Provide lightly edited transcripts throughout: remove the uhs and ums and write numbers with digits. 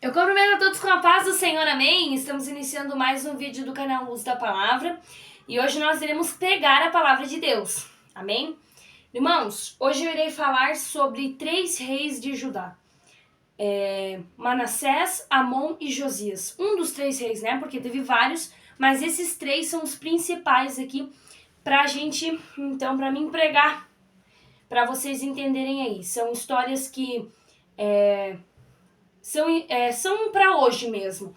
Eu cumprimento a todos com a paz do Senhor, amém? Estamos iniciando mais um vídeo do canal Luz da Palavra e hoje nós iremos pegar a palavra de Deus, amém? Irmãos, hoje eu irei falar sobre 3 reis de Judá, Manassés, Amon e Josias. Um dos 3 reis, né? Porque teve vários, mas esses 3 são os principais aqui pra gente, então, pra mim pregar, pra vocês entenderem aí. São histórias que são para hoje mesmo,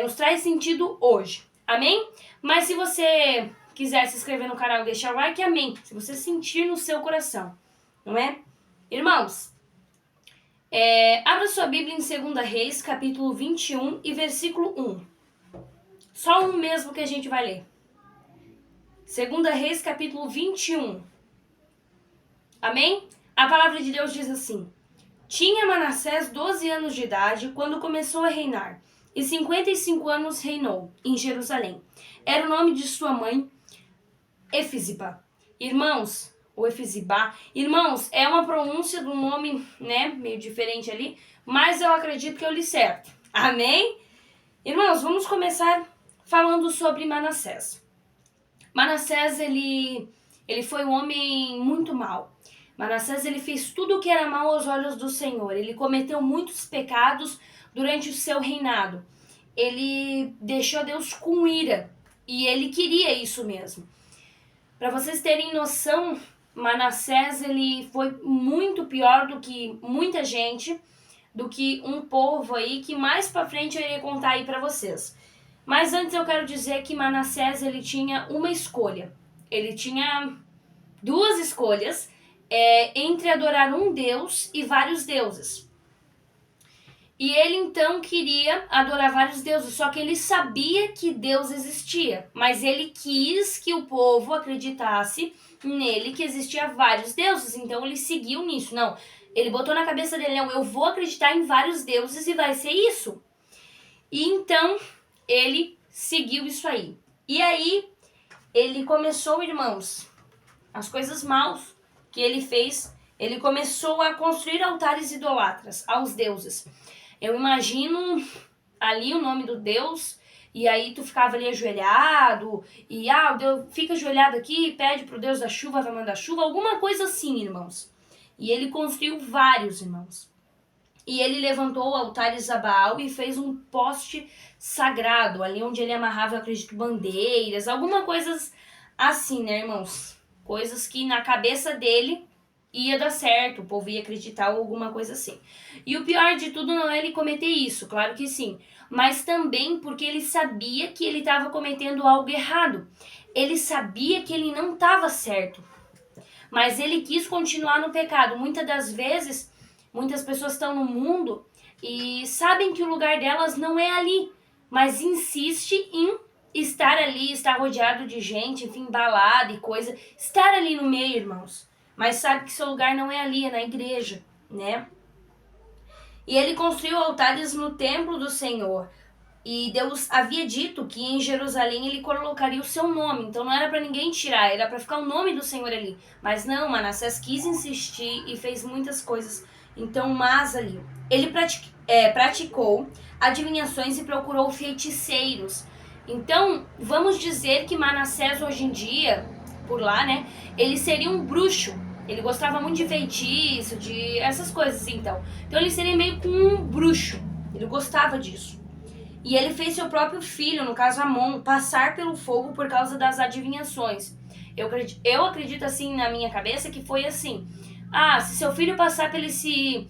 nos traz sentido hoje, amém? Mas se você quiser se inscrever no canal e deixar o like, amém, se você sentir no seu coração, não é? Irmãos, abra sua Bíblia em 2 Reis, capítulo 21 e versículo 1. Só um mesmo que a gente vai ler. 2 Reis, capítulo 21. Amém? A palavra de Deus diz assim: Tinha Manassés 12 anos de idade quando começou a reinar, e 55 anos reinou em Jerusalém. Era o nome de sua mãe, Efizibá. Irmãos, ou Efizibá, irmãos, é uma pronúncia do nome, né, meio diferente ali, mas eu acredito que eu li certo. Amém? Irmãos, vamos começar falando sobre Manassés. Manassés, ele foi um homem muito mau. Manassés, ele fez tudo o que era mal aos olhos do Senhor. Ele cometeu muitos pecados durante o seu reinado. Ele deixou Deus com ira e ele queria isso mesmo. Para vocês terem noção, Manassés, ele foi muito pior do que muita gente, do que um povo aí que mais para frente eu irei contar aí para vocês. Mas antes eu quero dizer que Manassés, ele tinha uma escolha. Ele tinha 2 escolhas entre adorar um Deus e vários deuses. E ele então queria adorar vários deuses, só que ele sabia que Deus existia, mas ele quis que o povo acreditasse nele, que existia vários deuses, então ele seguiu nisso. Não, ele botou na cabeça dele, não, eu vou acreditar em vários deuses e vai ser isso. E então ele seguiu isso aí. E aí ele começou, irmãos, as coisas maus que ele fez. Ele começou a construir altares idolatras aos deuses. Eu imagino ali o nome do Deus, e aí tu ficava ali ajoelhado, e o Deus fica ajoelhado aqui, pede pro Deus da chuva, vai mandar chuva, alguma coisa assim, irmãos. E ele construiu vários, irmãos. E ele levantou altares a Baal e fez um poste sagrado, ali onde ele amarrava, eu acredito, bandeiras, alguma coisas assim, né, irmãos? Coisas que na cabeça dele ia dar certo, o povo ia acreditar ou alguma coisa assim. E o pior de tudo não é ele cometer isso, claro que sim, mas também porque ele sabia que ele estava cometendo algo errado. Ele sabia que ele não estava certo, mas ele quis continuar no pecado. Muitas das vezes, muitas pessoas estão no mundo e sabem que o lugar delas não é ali, mas insiste em estar ali, estar rodeado de gente, enfim, balada e coisa, estar ali no meio, irmãos. Mas sabe que seu lugar não é ali, é na igreja, né? E ele construiu altares no templo do Senhor. E Deus havia dito que em Jerusalém ele colocaria o seu nome. Então não era para ninguém tirar, era para ficar o nome do Senhor ali. Mas não, Manassés quis insistir e fez muitas coisas. Então, mas ali, ele praticou adivinhações e procurou feiticeiros. Então, vamos dizer que Manassés hoje em dia, por lá, né, ele seria um bruxo. Ele gostava muito de feitiço, de essas coisas, então. Então ele seria meio que um bruxo. Ele gostava disso. E ele fez seu próprio filho, no caso Amon, passar pelo fogo por causa das adivinhações. Eu acredito assim na minha cabeça que foi assim. Se seu filho passar por esse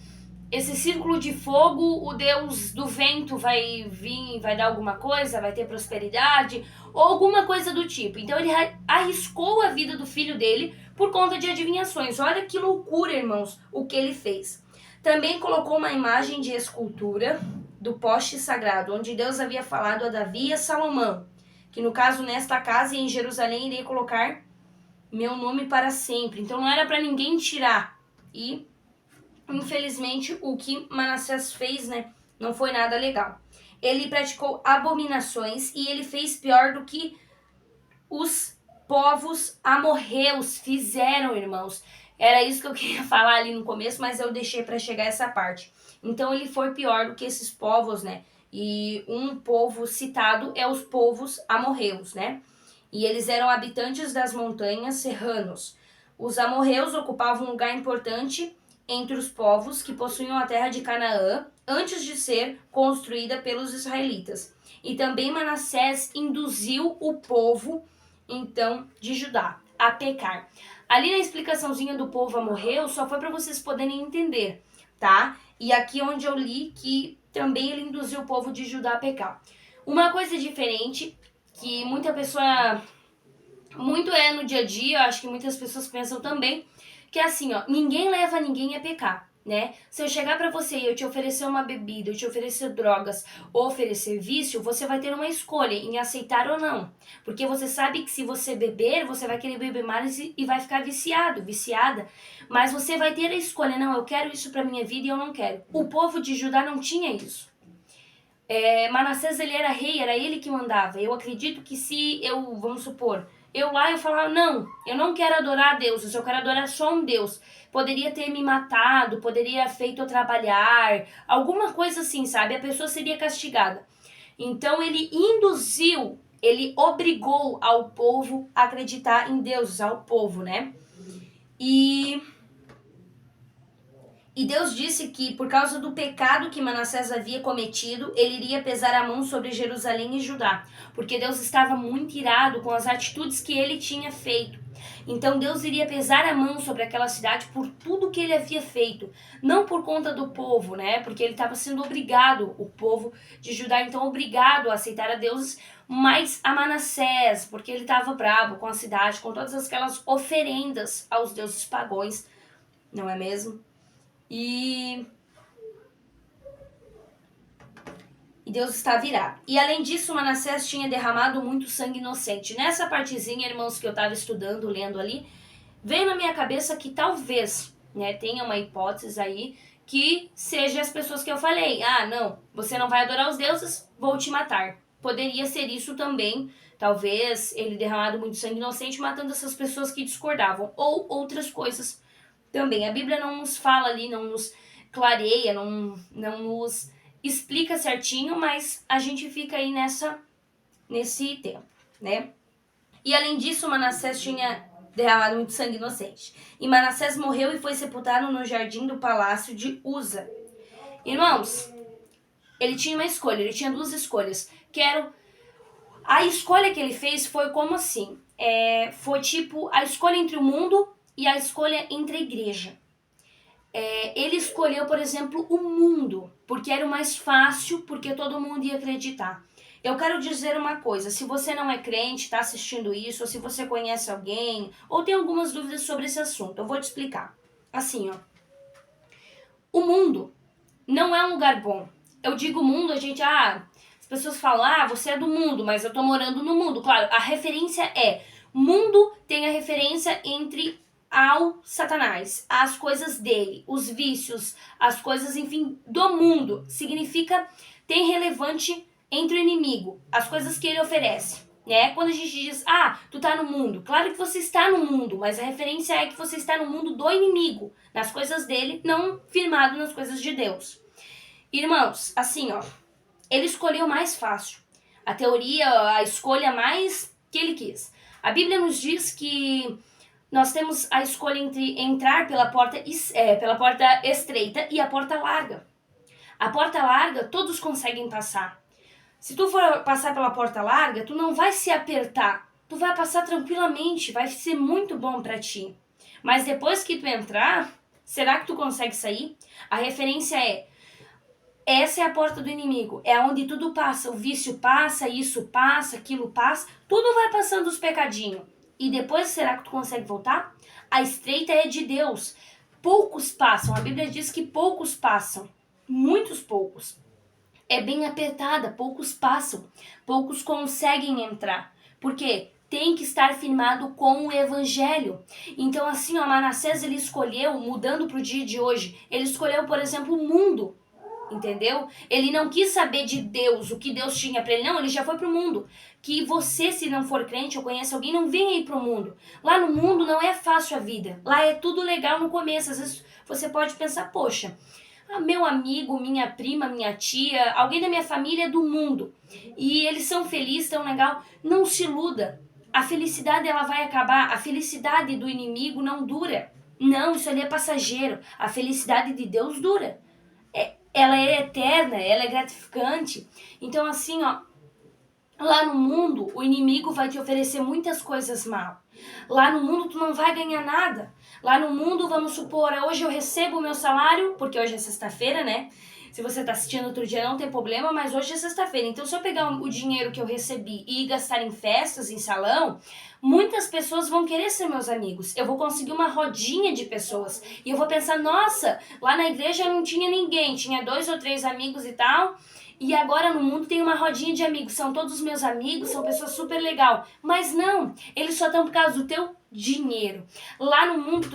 círculo de fogo, o Deus do vento vai vir, vai dar alguma coisa, vai ter prosperidade, ou alguma coisa do tipo. Então ele arriscou a vida do filho dele por conta de adivinhações. Olha que loucura, irmãos, o que ele fez. Também colocou uma imagem de escultura do poste sagrado, onde Deus havia falado a Davi e a Salomão, que no caso nesta casa em Jerusalém irei colocar meu nome para sempre. Então não era para ninguém tirar. E infelizmente o que Manassés fez, né, não foi nada legal. Ele praticou abominações e ele fez pior do que os povos amorreus fizeram, irmãos. Era isso que eu queria falar ali no começo, mas eu deixei para chegar essa parte. Então ele foi pior do que esses povos, né? E um povo citado é os povos amorreus, né? E eles eram habitantes das montanhas serranos. Os amorreus ocupavam um lugar importante entre os povos que possuíam a terra de Canaã antes de ser construída pelos israelitas. E também Manassés induziu o povo, então, de Judá a pecar. Ali na explicaçãozinha do povo amorreu, só foi para vocês poderem entender, tá? E aqui onde eu li que também ele induziu o povo de Judá a pecar. Uma coisa diferente, que muita pessoa, muito é no dia a dia, acho que muitas pessoas pensam também, que é assim, ó, ninguém leva ninguém a pecar, né? Se eu chegar para você e eu te oferecer uma bebida, eu te oferecer drogas, ou oferecer vício, você vai ter uma escolha em aceitar ou não. Porque você sabe que se você beber, você vai querer beber mais e vai ficar viciado, viciada. Mas você vai ter a escolha, não, eu quero isso para minha vida e eu não quero. O povo de Judá não tinha isso. Manassés, ele era rei, era ele que mandava. Eu acredito que se eu, vamos supor, eu lá eu falava, não, eu não quero adorar a Deus, eu quero adorar só um Deus. Poderia ter me matado, poderia feito eu trabalhar, alguma coisa assim, sabe? A pessoa seria castigada. Então ele induziu, ele obrigou ao povo a acreditar em Deus, ao povo, né? E Deus disse que, por causa do pecado que Manassés havia cometido, ele iria pesar a mão sobre Jerusalém e Judá, porque Deus estava muito irado com as atitudes que ele tinha feito. Então Deus iria pesar a mão sobre aquela cidade por tudo que ele havia feito, não por conta do povo, né? Porque ele estava sendo obrigado, o povo de Judá, então obrigado a aceitar a Deus, mas a Manassés, porque ele estava bravo com a cidade, com todas aquelas oferendas aos deuses pagões, não é mesmo? E Deus está virado. E além disso, Manassés tinha derramado muito sangue inocente. Nessa partezinha, irmãos, que eu estava estudando, lendo ali, veio na minha cabeça que talvez, né, tenha uma hipótese aí, que seja as pessoas que eu falei. Ah, não, você não vai adorar os deuses, vou te matar. Poderia ser isso também, talvez ele derramado muito sangue inocente, matando essas pessoas que discordavam. Ou outras coisas também. A Bíblia não nos fala ali, não nos clareia, não nos explica certinho, mas a gente fica aí nesse tempo, né? E além disso, Manassés tinha derramado muito sangue inocente. E Manassés morreu e foi sepultado no jardim do palácio de Uza. Irmãos, ele tinha uma escolha, ele tinha duas escolhas. A escolha que ele fez foi como assim? Foi tipo a escolha entre o mundo e a escolha entre a igreja. Ele escolheu, por exemplo, o mundo, porque era o mais fácil, porque todo mundo ia acreditar. Eu quero dizer uma coisa, se você não é crente, está assistindo isso, ou se você conhece alguém, ou tem algumas dúvidas sobre esse assunto, eu vou te explicar. Assim, ó, o mundo não é um lugar bom. Eu digo mundo, as pessoas falam, você é do mundo, mas eu tô morando no mundo. Claro, a referência mundo tem a referência entre ao Satanás, as coisas dele, os vícios, as coisas, enfim, do mundo. Significa, tem relevante entre o inimigo, as coisas que ele oferece. Né? Quando a gente diz, tu tá no mundo, claro que você está no mundo, mas a referência é que você está no mundo do inimigo, nas coisas dele, não firmado nas coisas de Deus. Irmãos, assim, ó, ele escolheu o mais fácil, a teoria, a escolha mais que ele quis. A Bíblia nos diz que nós temos a escolha entre entrar pela porta estreita e a porta larga. A porta larga, todos conseguem passar. Se tu for passar pela porta larga, tu não vai se apertar. Tu vai passar tranquilamente, vai ser muito bom para ti. Mas depois que tu entrar, será que tu consegue sair? A referência essa é a porta do inimigo. É onde tudo passa. O vício passa, isso passa, aquilo passa. Tudo vai passando os pecadinhos. E depois, será que tu consegue voltar? A estreita é de Deus. Poucos passam. A Bíblia diz que poucos passam. Muitos poucos. É bem apertada, poucos passam. Poucos conseguem entrar. Por quê? Tem que estar firmado com o evangelho. Então assim, Manassés, ele escolheu, mudando para o dia de hoje, ele escolheu, por exemplo, o mundo. entendeu? Ele não quis saber de Deus, o que Deus tinha pra ele, não, ele já foi pro mundo. Que você, se não for crente ou conhece alguém, não venha aí pro mundo. Lá no mundo não é fácil a vida, lá é tudo legal no começo. Às vezes você pode pensar, poxa, meu amigo, minha prima, minha tia, alguém da minha família é do mundo, e eles são felizes, tão legal. Não se iluda, a felicidade ela vai acabar, a felicidade do inimigo não dura. Não, isso ali é passageiro, a felicidade de Deus dura. Ela é eterna, ela é gratificante. Então assim, ó, lá no mundo o inimigo vai te oferecer muitas coisas mal. Lá no mundo tu não vai ganhar nada. Lá no mundo, vamos supor, hoje eu recebo o meu salário, porque hoje é sexta-feira, né? Se você tá assistindo outro dia não tem problema, mas hoje é sexta-feira. Então se eu pegar o dinheiro que eu recebi e gastar em festas, em salão, muitas pessoas vão querer ser meus amigos. Eu vou conseguir uma rodinha de pessoas. E eu vou pensar, nossa, lá na igreja não tinha ninguém, tinha 2 ou 3 amigos e tal. E agora no mundo tem uma rodinha de amigos, são todos meus amigos, são pessoas super legal. Mas não, eles só estão por causa do teu dinheiro. Lá no mundo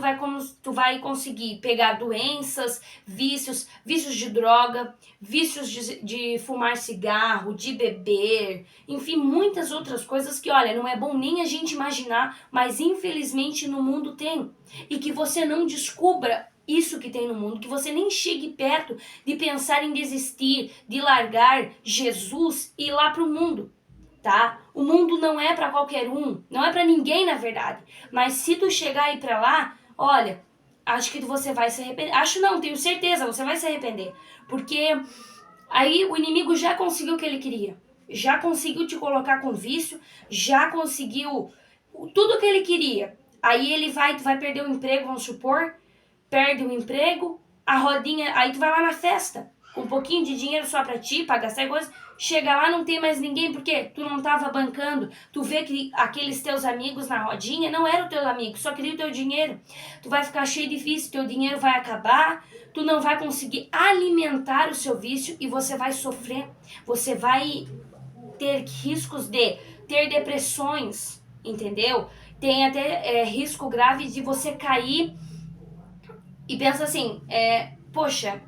tu vai conseguir pegar doenças, vícios de droga, vícios de fumar cigarro, de beber, enfim, muitas outras coisas que, olha, não é bom nem a gente imaginar, mas infelizmente no mundo tem. E que você não descubra isso que tem no mundo, que você nem chegue perto de pensar em desistir, de largar Jesus e ir lá pro mundo, tá? O mundo não é para qualquer um, não é para ninguém na verdade, mas se tu chegar aí pra lá, olha, acho que você vai se arrepender, acho não, tenho certeza, você vai se arrepender, porque aí o inimigo já conseguiu o que ele queria, já conseguiu te colocar com vício, já conseguiu tudo o que ele queria, aí tu vai perder o emprego, vamos supor, perde o emprego, a rodinha, aí tu vai lá na festa, com um pouquinho de dinheiro só pra ti, pra gastar coisas, chega lá, não tem mais ninguém, porque tu não tava bancando, tu vê que aqueles teus amigos na rodinha não eram teus amigos, só queriam o teu dinheiro, tu vai ficar cheio de vício, teu dinheiro vai acabar, tu não vai conseguir alimentar o seu vício e você vai sofrer, você vai ter riscos de ter depressões, entendeu? Tem até risco grave de você cair e pensa assim, poxa,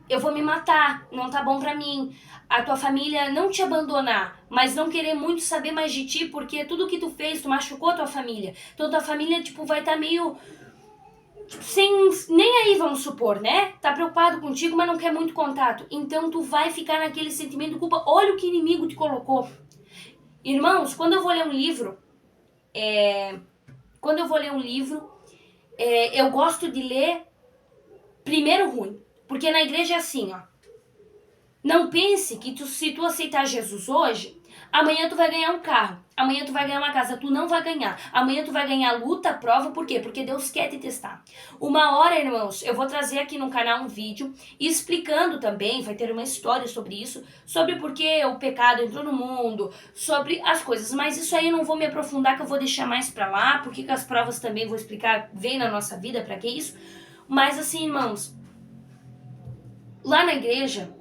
eu vou me matar, não tá bom pra mim. A tua família não te abandonar, mas não querer muito saber mais de ti, porque tudo que tu fez, tu machucou a tua família. Então tua família, tipo, vai estar meio tipo, sem nem aí, vamos supor, né? Tá preocupado contigo, mas não quer muito contato. Então tu vai ficar naquele sentimento de culpa. Olha o que o inimigo te colocou. Irmãos, quando eu vou ler um livro, eu gosto de ler primeiro ruim. Porque na igreja é assim, ó. Não pense que se tu aceitar Jesus hoje, amanhã tu vai ganhar um carro, amanhã tu vai ganhar uma casa. Tu não vai ganhar. Amanhã tu vai ganhar luta, prova. Por quê? Porque Deus quer te testar. Uma hora, irmãos, eu vou trazer aqui no canal um vídeo explicando também, vai ter uma história sobre isso, sobre por que o pecado entrou no mundo, sobre as coisas. Mas isso aí eu não vou me aprofundar, que eu vou deixar mais pra lá, porque as provas também vou explicar, vem na nossa vida, pra que isso. Mas assim, irmãos, lá na igreja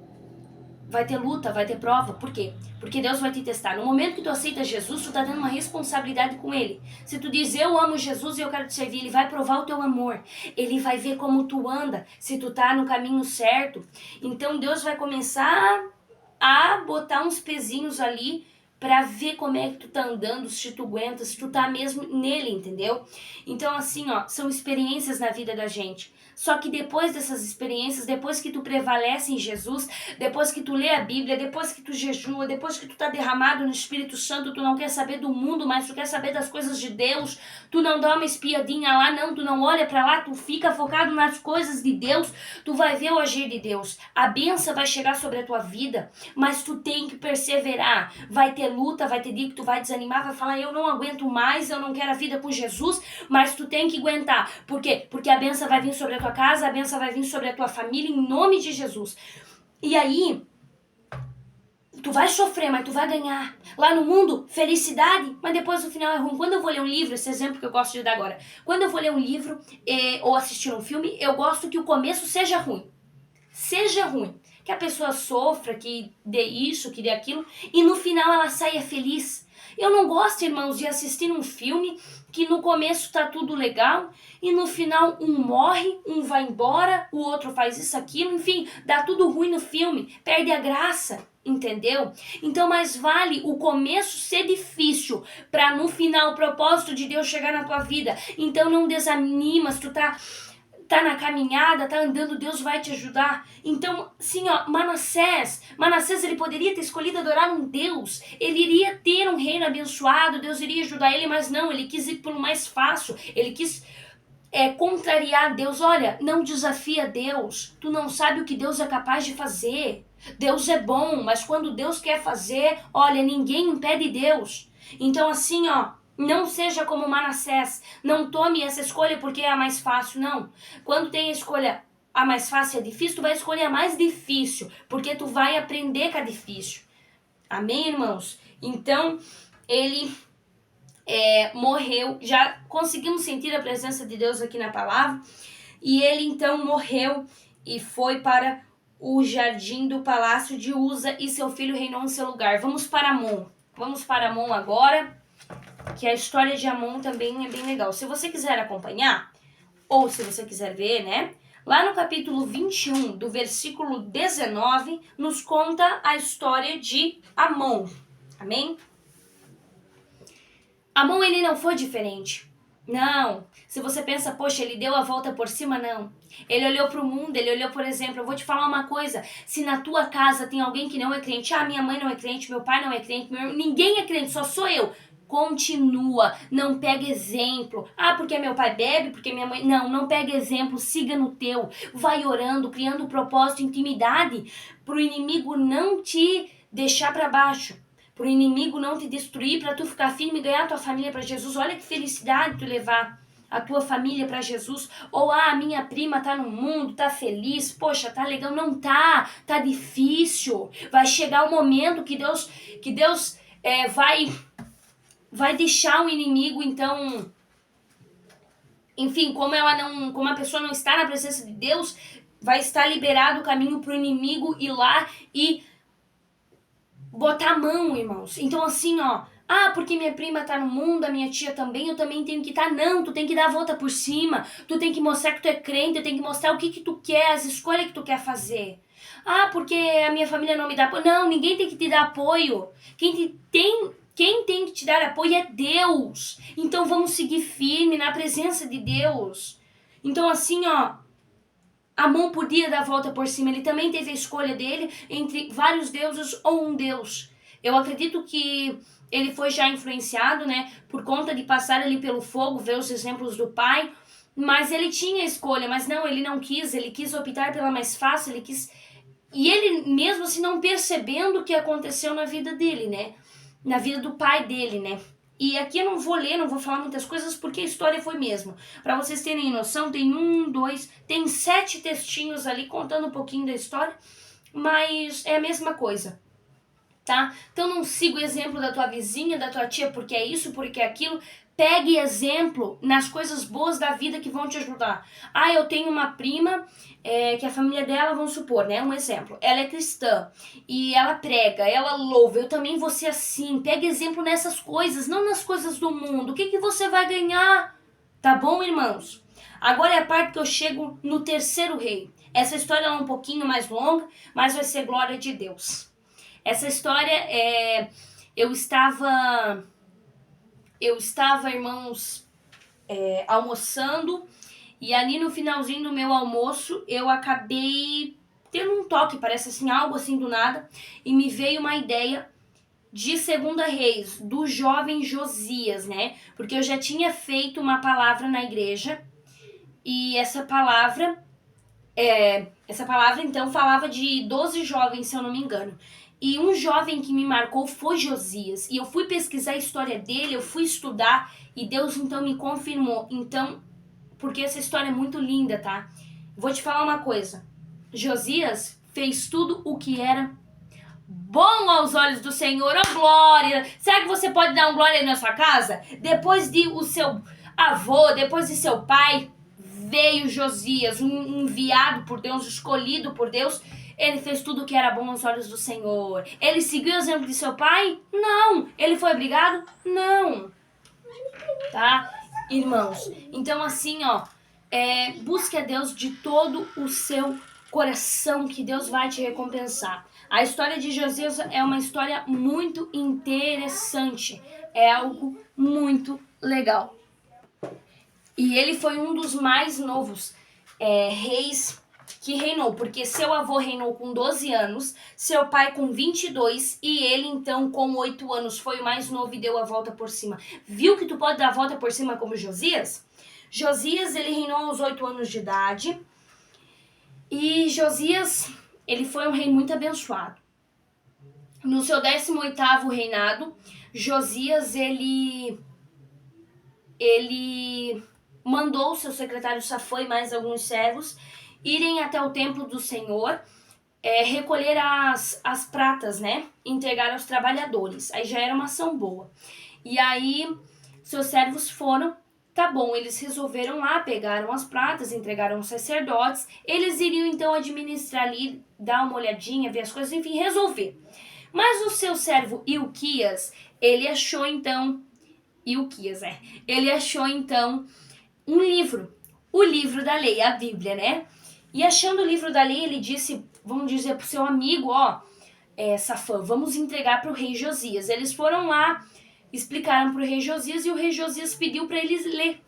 vai ter luta, vai ter prova. Por quê? Porque Deus vai te testar. No momento que tu aceita Jesus, tu tá dando uma responsabilidade com Ele. Se tu diz, eu amo Jesus e eu quero te servir, Ele vai provar o teu amor. Ele vai ver como tu anda, se tu tá no caminho certo. Então Deus vai começar a botar uns pezinhos ali pra ver como é que tu tá andando, se tu aguenta, se tu tá mesmo nele, entendeu? Então assim, ó, são experiências na vida da gente. Só que depois dessas experiências, depois que tu prevalece em Jesus, depois que tu lê a Bíblia, depois que tu jejua, depois que tu tá derramado no Espírito Santo, tu não quer saber do mundo, mas tu quer saber das coisas de Deus, tu não dá uma espiadinha lá, não, tu não olha pra lá, tu fica focado nas coisas de Deus, tu vai ver o agir de Deus. A bênção vai chegar sobre a tua vida, mas tu tem que perseverar. Vai ter luta, vai ter dia que tu vai desanimar, vai falar, eu não aguento mais, eu não quero a vida com Jesus, mas tu tem que aguentar. Por quê? Porque a bênção vai vir sobre a tua casa, a bênção vai vir sobre a tua família, em nome de Jesus. E aí, tu vai sofrer, mas tu vai ganhar. Lá no mundo, felicidade, mas depois no final é ruim. Quando eu vou ler um livro, esse exemplo que eu gosto de dar agora, quando eu vou ler um livro ou assistir um filme, eu gosto que o começo seja ruim. Seja ruim. que a pessoa sofra, que dê isso, que dê aquilo, e no final ela saia feliz. Eu não gosto, irmãos, de assistir um filme que no começo tá tudo legal e no final um morre, um vai embora, o outro faz isso, aquilo, enfim, dá tudo ruim no filme, perde a graça, entendeu? Então mais vale o começo ser difícil para no final o propósito de Deus chegar na tua vida. Então não desanima, se tu tá na caminhada, tá andando, Deus vai te ajudar. Então, sim, ó, Manassés, ele poderia ter escolhido adorar um Deus, ele iria ter um reino abençoado, Deus iria ajudar ele, mas não, ele quis ir pelo mais fácil, ele quis contrariar Deus. Olha, não desafia Deus, tu não sabe o que Deus é capaz de fazer. Deus é bom, mas quando Deus quer fazer, olha, ninguém impede Deus. Então, assim, ó, não seja como Manassés, não tome essa escolha porque é a mais fácil, não. Quando tem a escolha a mais fácil e a difícil, tu vai escolher a mais difícil, porque tu vai aprender com a difícil. Amém, irmãos? Então, ele morreu, já conseguimos sentir a presença de Deus aqui na palavra, e ele então morreu e foi para o jardim do palácio de Uza e seu filho reinou em seu lugar. Vamos para Amon agora, que a história de Amon também é bem legal. Se você quiser acompanhar, ou se você quiser ver, né? Lá no capítulo 21, do versículo 19, nos conta a história de Amon. Amém? Amon, ele não foi diferente. Não. Se você pensa, poxa, ele deu a volta por cima, não. Ele olhou para o mundo, ele olhou, por exemplo, eu vou te falar uma coisa, se na tua casa tem alguém que não é crente, minha mãe não é crente, meu pai não é crente, ninguém é crente, só sou eu. Continua, não pega exemplo. Porque meu pai bebe, porque minha mãe... Não pega exemplo, siga no teu. Vai orando, criando propósito, intimidade, pro inimigo não te deixar para baixo. Pro inimigo não te destruir, para tu ficar firme e ganhar a tua família para Jesus. Olha que felicidade tu levar a tua família para Jesus. Ou, a minha prima tá no mundo, tá feliz, poxa, tá legal. Não tá difícil. Vai chegar o momento que Deus vai deixar o inimigo, então, enfim, como a pessoa não está na presença de Deus, vai estar liberado o caminho para o inimigo ir lá e botar a mão, irmãos. Então, assim, ó, porque minha prima tá no mundo, a minha tia também, eu também tenho que estar. Não, tu tem que dar a volta por cima, tu tem que mostrar que tu é crente, tu tem que mostrar o que tu quer, as escolhas que tu quer fazer. Porque a minha família não me dá apoio. Não, ninguém tem que te dar apoio. Quem tem que te dar apoio é Deus. Então vamos seguir firme na presença de Deus. Então assim, ó, Amon podia dar a volta por cima. Ele também teve a escolha dele entre vários deuses ou um Deus. Eu acredito que ele foi já influenciado, né, por conta de passar ali pelo fogo, ver os exemplos do pai. Mas ele tinha a escolha, mas não, ele não quis. Ele quis optar pela mais fácil, ele quis... E ele mesmo assim não percebendo o que aconteceu na vida dele, né? Na vida do pai dele, né? E aqui eu não vou ler, não vou falar muitas coisas, porque a história foi mesmo. Para vocês terem noção, tem 7 textinhos ali contando um pouquinho da história, mas é a mesma coisa, tá? Então não siga o exemplo da tua vizinha, da tua tia, porque é isso, porque é aquilo. Pegue exemplo nas coisas boas da vida que vão te ajudar. Eu tenho uma prima que a família dela, vamos supor, né, um exemplo, ela é cristã e ela prega, ela louva, eu também vou ser assim. Pegue exemplo nessas coisas, não nas coisas do mundo. O que você vai ganhar? Tá bom, irmãos? Agora é a parte que eu chego no terceiro rei. Essa história é um pouquinho mais longa, mas vai ser glória de Deus. Essa história eu estava, irmãos, almoçando, e ali no finalzinho do meu almoço eu acabei tendo um toque, parece assim, algo assim do nada, e me veio uma ideia de 2 Reis, do jovem Josias, né? Porque eu já tinha feito uma palavra na igreja, e essa palavra então falava de 12 jovens, se eu não me engano. E um jovem que me marcou foi Josias. E eu fui pesquisar a história dele, eu fui estudar, e Deus então me confirmou. Então, porque essa história é muito linda, tá? Vou te falar uma coisa. Josias fez tudo o que era bom aos olhos do Senhor. Oh, glória! Será que você pode dar um glória aí na sua casa? Depois de o seu avô, depois de seu pai, veio Josias, um enviado por Deus, escolhido por Deus, Ele fez tudo o que era bom aos olhos do Senhor. Ele seguiu o exemplo de seu pai? Não. Ele foi obrigado? Não. Tá? Irmãos, então assim, ó, busque a Deus de todo o seu coração, que Deus vai te recompensar. A história de Josias é uma história muito interessante, é algo muito legal. E ele foi um dos mais novos reis que reinou, porque seu avô reinou com 12 anos, seu pai com 22 e ele então com 8 anos foi o mais novo e deu a volta por cima. Viu que tu pode dar a volta por cima como Josias? Josias, ele reinou aos 8 anos de idade e Josias, ele foi um rei muito abençoado. No seu 18º reinado, Josias, ele mandou seu secretário Safã e mais alguns servos irem até o templo do Senhor, recolher as pratas, né? Entregar aos trabalhadores. Aí já era uma ação boa. E aí, seus servos foram, tá bom, eles resolveram lá, pegaram as pratas, entregaram aos sacerdotes, eles iriam então administrar ali, dar uma olhadinha, ver as coisas, enfim, resolver. Mas o seu servo Ilquias, ele achou então um livro, o livro da lei, a Bíblia, né? E achando o livro da lei, ele disse, vamos dizer pro seu amigo, Safã, vamos entregar para o rei Josias. Eles foram lá, explicaram pro rei Josias e o rei Josias pediu para eles ler.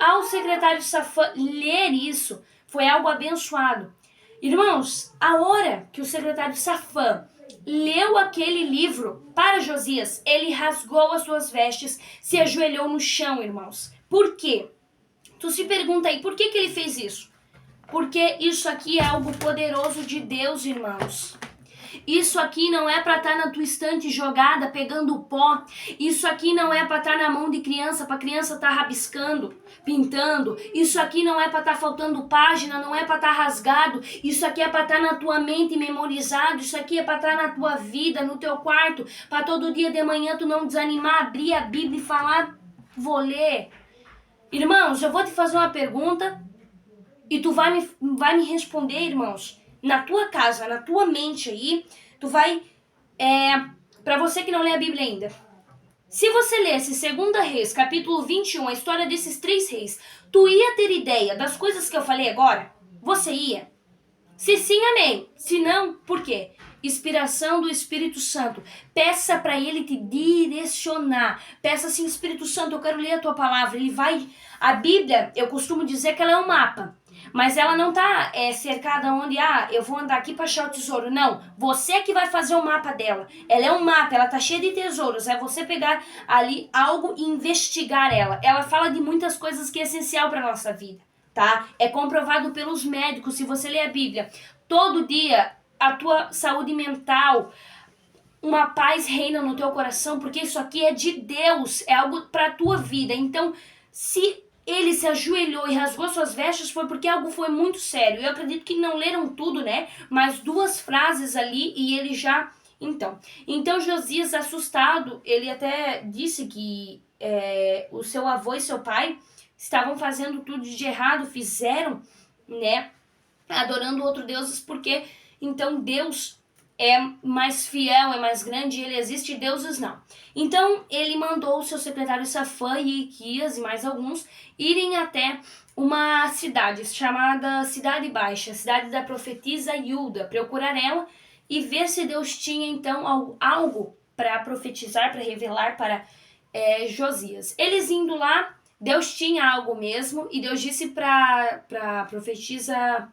Ao secretário Safã ler isso, foi algo abençoado. Irmãos, a hora que o secretário Safã leu aquele livro para Josias, ele rasgou as suas vestes, se ajoelhou no chão, irmãos. Por quê? Tu se pergunta aí, por que ele fez isso? Porque isso aqui é algo poderoso de Deus, irmãos. Isso aqui não é para estar na tua estante jogada, pegando pó. Isso aqui não é para estar na mão de criança, para criança estar rabiscando, pintando. Isso aqui não é para estar faltando página, não é para estar rasgado. Isso aqui é para estar na tua mente memorizado. Isso aqui é para estar na tua vida, no teu quarto, para todo dia de manhã tu não desanimar, abrir a Bíblia e falar, vou ler. Irmãos, eu vou te fazer uma pergunta e tu vai me responder, irmãos. Na tua casa, na tua mente aí, tu vai... para você que não lê a Bíblia ainda. Se você lesse 2 Reis, capítulo 21, a história desses 3 reis, tu ia ter ideia das coisas que eu falei agora? Você ia? Se sim, amém. Se não, por quê? Inspiração do Espírito Santo. Peça para ele te direcionar. Peça assim, Espírito Santo, eu quero ler a tua palavra. Ele vai... A Bíblia, eu costumo dizer que ela é um mapa. Mas ela não tá cercada onde, eu vou andar aqui para achar o tesouro. Não, você que vai fazer o mapa dela. Ela é um mapa, ela tá cheia de tesouros. É você pegar ali algo e investigar ela. Ela fala de muitas coisas que é essencial para nossa vida, tá? É comprovado pelos médicos, se você ler a Bíblia. Todo dia, a tua saúde mental, uma paz reina no teu coração, porque isso aqui é de Deus, é algo para tua vida. Então, se ele se ajoelhou e rasgou suas vestes, foi porque algo foi muito sério. Eu acredito que não leram tudo, né? Mas 2 frases ali e ele já... Então Josias, assustado, ele até disse que o seu avô e seu pai estavam fazendo tudo de errado, fizeram, né? Adorando outros deuses, porque então Deus é mais fiel, é mais grande, ele existe, deuses não. Então ele mandou o seu secretário Safã e Ilquias e mais alguns irem até uma cidade chamada Cidade Baixa, cidade da profetisa Hilda, procurar ela e ver se Deus tinha então algo para profetizar, para revelar para Josias. Eles indo lá, Deus tinha algo mesmo e Deus disse para profetisa,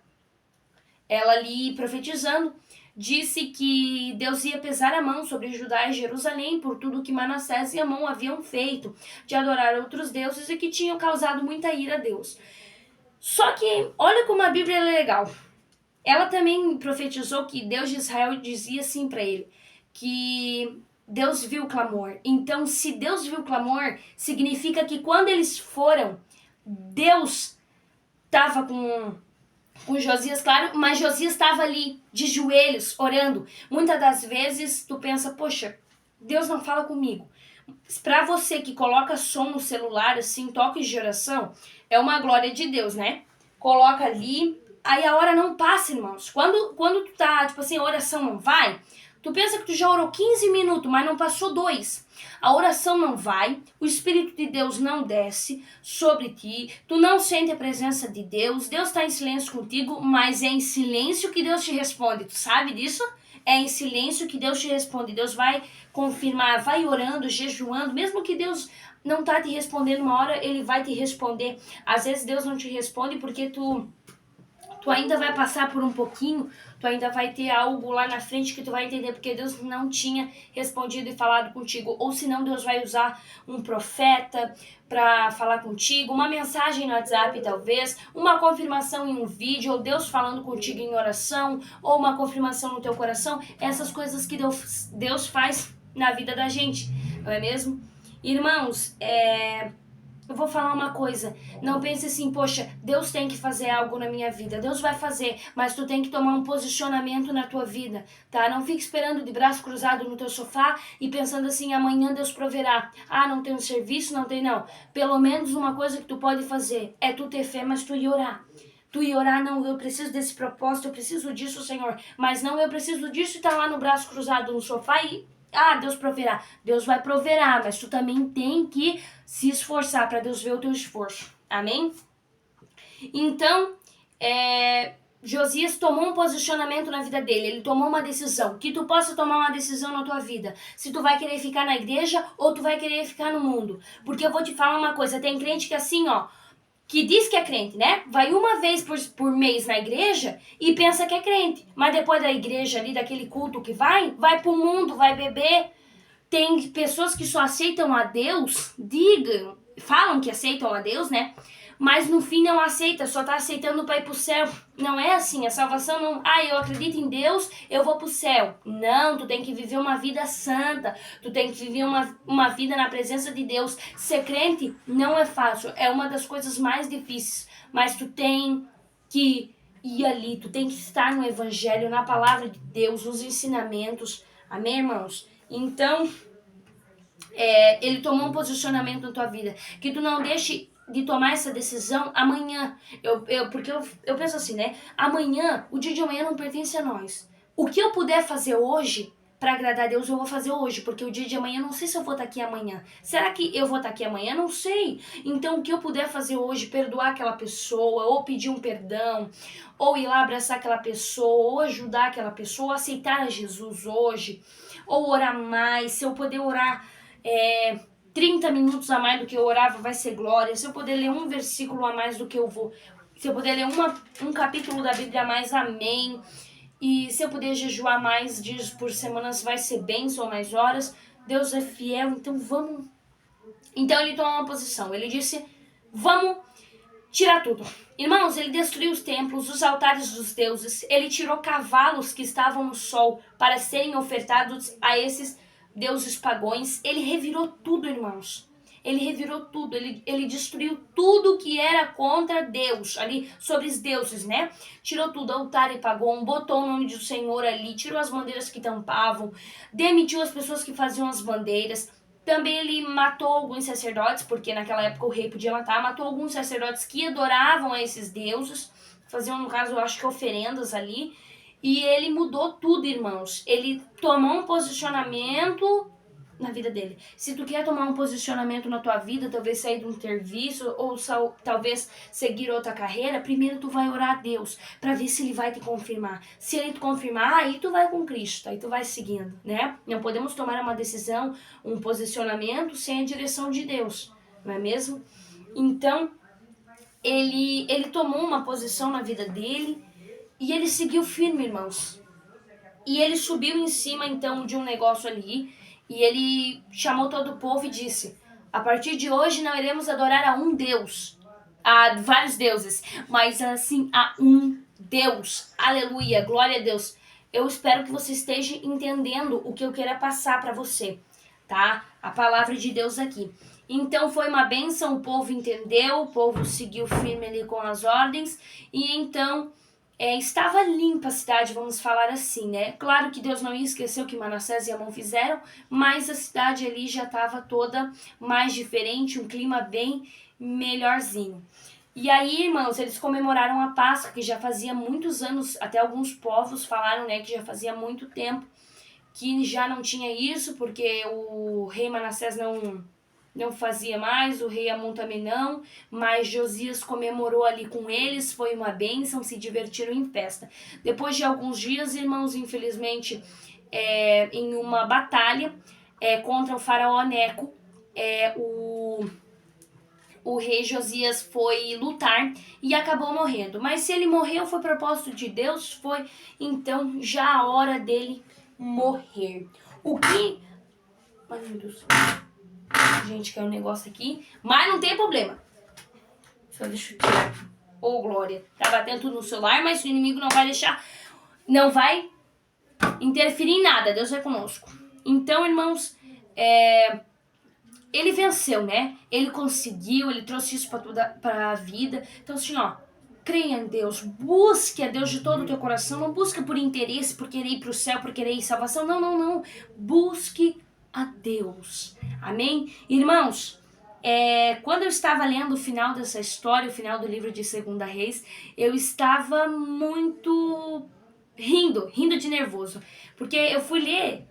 ela ali profetizando, disse que Deus ia pesar a mão sobre Judá e Jerusalém por tudo que Manassés e Amon haviam feito, de adorar outros deuses e que tinham causado muita ira a Deus. Só que, olha como a Bíblia é legal. Ela também profetizou que Deus de Israel dizia assim para ele, que Deus viu o clamor. Então, se Deus viu o clamor, significa que quando eles foram, Deus estava com Josias, claro, mas Josias estava ali, de joelhos, orando. Muitas das vezes tu pensa, poxa, Deus não fala comigo. Para você que coloca som no celular, assim, toques de oração, é uma glória de Deus, né? Coloca ali, aí a hora não passa, irmãos. Quando tu tá, tipo assim, a oração não vai, tu pensa que tu já orou 15 minutos, mas não passou 2. A oração não vai, o Espírito de Deus não desce sobre ti, tu não sente a presença de Deus, Deus está em silêncio contigo, mas é em silêncio que Deus te responde, tu sabe disso? É em silêncio que Deus te responde, Deus vai confirmar, vai orando, jejuando, mesmo que Deus não tá te respondendo uma hora, Ele vai te responder. Às vezes Deus não te responde porque tu ainda vai passar por um pouquinho, tu ainda vai ter algo lá na frente que tu vai entender porque Deus não tinha respondido e falado contigo. Ou senão Deus vai usar um profeta para falar contigo, uma mensagem no WhatsApp talvez, uma confirmação em um vídeo, ou Deus falando contigo em oração, ou uma confirmação no teu coração. Essas coisas que Deus faz na vida da gente, não é mesmo? Irmãos, eu vou falar uma coisa, não pense assim, poxa, Deus tem que fazer algo na minha vida. Deus vai fazer, mas tu tem que tomar um posicionamento na tua vida, tá? Não fique esperando de braço cruzado no teu sofá e pensando assim, amanhã Deus proverá. Ah, não tem um serviço, não tem, não. Pelo menos uma coisa que tu pode fazer é tu ter fé, mas tu ir orar. Tu ir orar, não, eu preciso desse propósito, eu preciso disso, Senhor. Mas não, eu preciso disso e tá lá no braço cruzado no sofá e... Ah, Deus proverá. Deus vai proverá, mas tu também tem que se esforçar para Deus ver o teu esforço. Amém? Então, Josias tomou um posicionamento na vida dele. Ele tomou uma decisão. Que tu possa tomar uma decisão na tua vida. Se tu vai querer ficar na igreja ou tu vai querer ficar no mundo. Porque eu vou te falar uma coisa. Tem crente que assim, ó, que diz que é crente, né? Vai uma vez por mês na igreja e pensa que é crente. Mas depois da igreja ali, daquele culto que vai pro mundo, vai beber. Tem pessoas que só aceitam a Deus, falam que aceitam a Deus, né? Mas no fim não aceita, só tá aceitando para ir pro céu. Não é assim, a salvação não... Ah, eu acredito em Deus, eu vou pro céu. Não, tu tem que viver uma vida santa, tu tem que viver uma vida na presença de Deus. Ser crente não é fácil, é uma das coisas mais difíceis. Mas tu tem que ir ali, tu tem que estar no evangelho, na palavra de Deus, nos ensinamentos. Amém, irmãos? Então, ele tomou um posicionamento na tua vida. Que tu não deixe de tomar essa decisão amanhã. Porque eu penso assim, né? Amanhã, o dia de amanhã não pertence a nós. O que eu puder fazer hoje para agradar a Deus, eu vou fazer hoje. Porque o dia de amanhã, eu não sei se eu vou estar aqui amanhã. Será que eu vou estar aqui amanhã? Não sei. Então, o que eu puder fazer hoje, perdoar aquela pessoa, ou pedir um perdão, ou ir lá abraçar aquela pessoa, ou ajudar aquela pessoa, ou aceitar a Jesus hoje, ou orar mais. Se eu poder orar 30 minutos a mais do que eu orava, vai ser glória. Se eu puder ler um versículo a mais do que eu vou... Se eu puder ler um capítulo da Bíblia a mais, amém. E se eu puder jejuar mais dias por semana, vai ser bênção, mais horas. Deus é fiel, então vamos... Então ele tomou uma posição. Ele disse, vamos tirar tudo. Irmãos, ele destruiu os templos, os altares dos deuses. Ele tirou cavalos que estavam no sol para serem ofertados a esses deuses pagões. Ele revirou tudo, irmãos. Ele revirou tudo, ele destruiu tudo que era contra Deus, ali, sobre os deuses, né? Tirou tudo, altar e pagão, botou o nome do Senhor ali, tirou as bandeiras que tampavam, demitiu as pessoas que faziam as bandeiras. Também ele matou alguns sacerdotes, porque naquela época o rei podia matar, matou alguns sacerdotes que adoravam a esses deuses, faziam, no caso, eu acho que oferendas ali, e ele mudou tudo, irmãos. Ele tomou um posicionamento na vida dele. Se tu quer tomar um posicionamento na tua vida, talvez sair de um serviço ou talvez seguir outra carreira, primeiro tu vai orar a Deus para ver se ele vai te confirmar. Se ele te confirmar, aí tu vai com Cristo, aí tu vai seguindo, né? Não podemos tomar uma decisão, um posicionamento sem a direção de Deus, não é mesmo? Então, ele tomou uma posição na vida dele e ele seguiu firme, irmãos. E ele subiu em cima, então, de um negócio ali. E ele chamou todo o povo e disse, a partir de hoje não iremos adorar a um Deus, a vários deuses, mas assim, a um Deus. Aleluia, glória a Deus. Eu espero que você esteja entendendo o que eu quero passar para você, tá? A palavra de Deus aqui. Então foi uma bênção, o povo entendeu, o povo seguiu firme ali com as ordens, e então... estava limpa a cidade, vamos falar assim, né? Claro que Deus não ia esquecer o que Manassés e Amon fizeram, mas a cidade ali já estava toda mais diferente, um clima bem melhorzinho. E aí, irmãos, eles comemoraram a Páscoa, que já fazia muitos anos, até alguns povos falaram, né, que já fazia muito tempo que já não tinha isso, porque o rei Manassés não fazia mais, o rei Amon também não, mas Josias comemorou ali com eles, foi uma bênção, se divertiram em festa. Depois de alguns dias, irmãos, infelizmente, em uma batalha contra o faraó Neco, o rei Josias foi lutar e acabou morrendo. Mas se ele morreu, foi propósito de Deus, foi então já a hora dele morrer. O que... Ai, meu Deus. Gente, caiu um negócio aqui. Mas não tem problema. Só deixa eu tirar. Ô, Glória. Tá batendo tudo no celular, mas o inimigo não vai deixar... Não vai interferir em nada. Deus é conosco. Então, irmãos, ele venceu, né? Ele conseguiu, ele trouxe isso para a vida. Então, assim, ó, creia em Deus, busque a Deus de todo o teu coração. Não busca por interesse, por querer ir para o céu, por querer ir salvação. Não, não, não. Busque a Deus. Amém? Irmãos, quando eu estava lendo o final dessa história, o final do livro de 2 Reis, eu estava muito rindo de nervoso. Porque eu fui ler...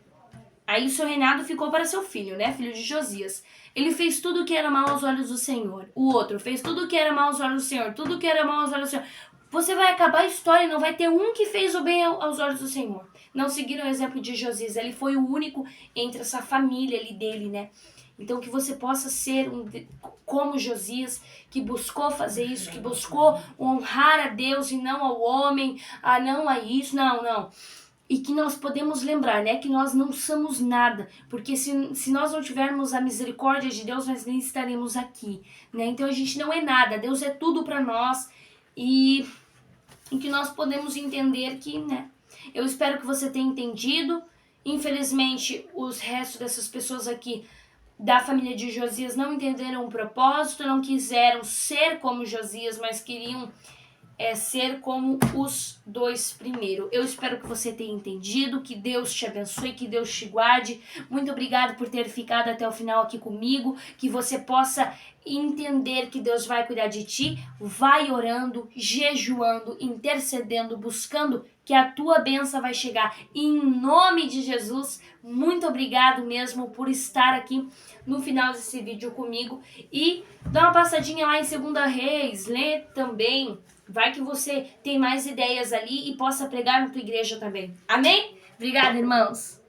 Aí o seu reinado ficou para seu filho, né? Filho de Josias. Ele fez tudo o que era mal aos olhos do Senhor. O outro fez tudo o que era mal aos olhos do Senhor. Tudo o que era mal aos olhos do Senhor. Você vai acabar a história e não vai ter um que fez o bem aos olhos do Senhor. Não seguiram o exemplo de Josias. Ele foi o único entre essa família ali dele, né? Então que você possa ser como Josias, que buscou fazer isso, que buscou honrar a Deus e não ao homem, não a isso, não. E que nós podemos lembrar, né, que nós não somos nada, porque se nós não tivermos a misericórdia de Deus, nós nem estaremos aqui, né? Então a gente não é nada, Deus é tudo para nós e que nós podemos entender que, né? Eu espero que você tenha entendido. Infelizmente, os restos dessas pessoas aqui da família de Josias não entenderam o propósito, não quiseram ser como Josias, mas queriam ser como os dois primeiro. Eu espero que você tenha entendido, que Deus te abençoe, que Deus te guarde. Muito obrigado por ter ficado até o final aqui comigo, que você possa entender que Deus vai cuidar de ti. Vai orando, jejuando, intercedendo, buscando, que a tua bênção vai chegar. Em nome de Jesus, muito obrigado mesmo por estar aqui no final desse vídeo comigo. E dá uma passadinha lá em 2 Reis, lê também. Vai que você tem mais ideias ali e possa pregar na tua igreja também. Amém? Obrigada, irmãos.